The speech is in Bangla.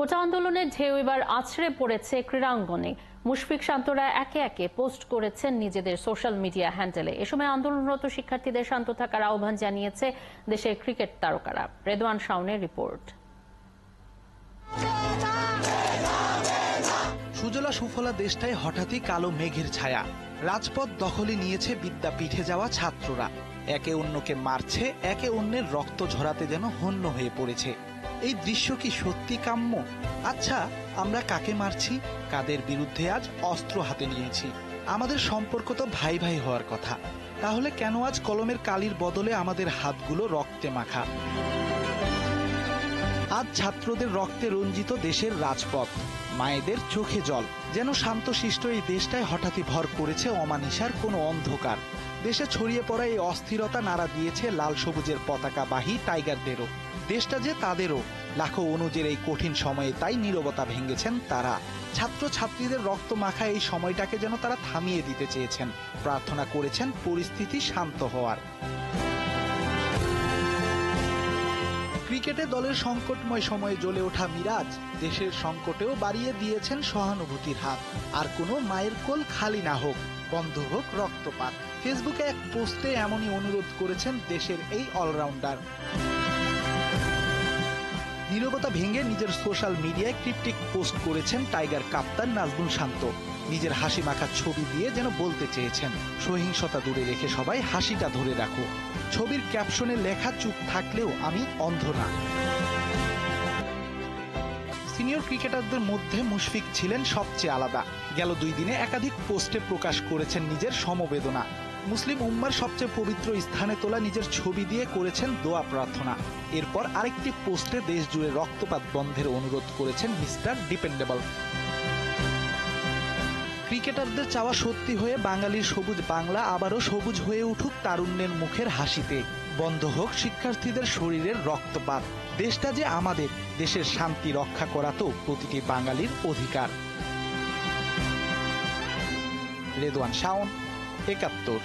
কোটা আন্দোলনের ঢেউ এবার আছড়ে পড়েছে ক্রীড়াঙ্গনে। মুশফিক শান্তরা একে একে পোস্ট করেছেন নিজেদের সোশ্যাল মিডিয়া হ্যান্ডেলে। এ সময় আন্দোলনরত শিক্ষার্থীদের শান্ত থাকার আহ্বান জানিয়েছে দেশের ক্রিকেট তারকারা। রেদওয়ান শাওনের রিপোর্ট। সুজলা সুফলা দেশটায় হঠাৎই কালো মেঘের ছায়া। রাজপথ দখলে নিয়েছে বিদ্যাপীঠে যাওয়া ছাত্ররা। একে অন্যকে মারছে, একে অন্যের রক্ত ঝরাতে যেন হন্য হয়ে পড়েছে। এই দৃশ্য কি সত্যি কাম্য? আচ্ছা, আমরা কাকে মারছি? কাদের বিরুদ্ধে আজ অস্ত্র হাতে নিয়েছি? আমাদের সম্পর্ক তো ভাই ভাই হওয়ার কথা। তাহলে কেন আজ কলমের কালির বদলে আমাদের হাতগুলো রক্তে মাখা? আজ ছাত্রদের রক্তে রঞ্জিত দেশের রাজপথ, মায়েদের চোখে জল। যেন শান্তশিষ্ট এই দেশটায় হঠাৎই ভর করেছে অমানিসার কোনো অন্ধকার। দেশে ছড়িয়ে পড়া এই অস্থিরতা নাড়া দিয়েছে লাল সবুজের পতাকাবাহী টাইগারদেরও। দেশটা যে তাদেরও। লাখো অনুজের এই কঠিন সময়ে তাই নীরবতা ভেঙেছেন তারা। ছাত্র ছাত্রীদের রক্ত মাখা এই সময়টাকে যেন তারা থামিয়ে দিতে চেয়েছেন। প্রার্থনা করেছেন পরিস্থিতি শান্ত হওয়ার। ক্রিকেটে দলের সংকটময় সময়ে জ্বলে ওঠা মিরাজ দেশের সংকটেও বাড়িয়ে দিয়েছেন সহানুভূতির হাত। আর কোনো মায়ের কোল খালি না হোক, বন্ধ হোক রক্তপাত। ফেসবুকে এক পোস্টে এমনই অনুরোধ করেছেন দেশের এই অলরাউন্ডার। নীরবতা ভেঙে নিজের সোশ্যাল মিডিয়ায় ক্রিপ্টিক পোস্ট করেছেন টাইগার কাপ্তান নাজমুল শান্ত। নিজের হাসি মাখা ছবি দিয়ে যেন বলতে চেয়েছেন, সহিংসতা দূরে রেখে সবাই হাসিটা ধরে রাখো। ছবির ক্যাপশনে লেখা, চুপ থাকলেও আমি অন্ধ না। সিনিয়র ক্রিকেটারদের মধ্যে মুশফিক ছিলেন সবচেয়ে আলাদা। গেল 2 দিনে একাধিক পোস্টে প্রকাশ করেছেন নিজের সমবেদনা। মুসলিম উম্মার সবচেয়ে পবিত্র স্থানে তোলা নিজের ছবি দিয়ে করেছেন দোয়া প্রার্থনা। এরপর আরেকটি পোস্টে দেশ জুড়ে রক্তপাত বন্ধের অনুরোধ করেছেন মিস্টার ডিপেন্ডেবল। ক্রিকেটারদের চাওয়া সত্যি হয়ে বাঙালির সবুজ বাংলা আবারও সবুজ হয়ে উঠুক তারুণ্যের মুখের হাসিতে। বন্ধ হোক শিক্ষার্থীদের শরীরের রক্তপাত। দেশটা যে আমাদের, দেশের শান্তি রক্ষা করা তো প্রতিটি বাঙালির অধিকার। রেদওয়ান শাওন, ৭১।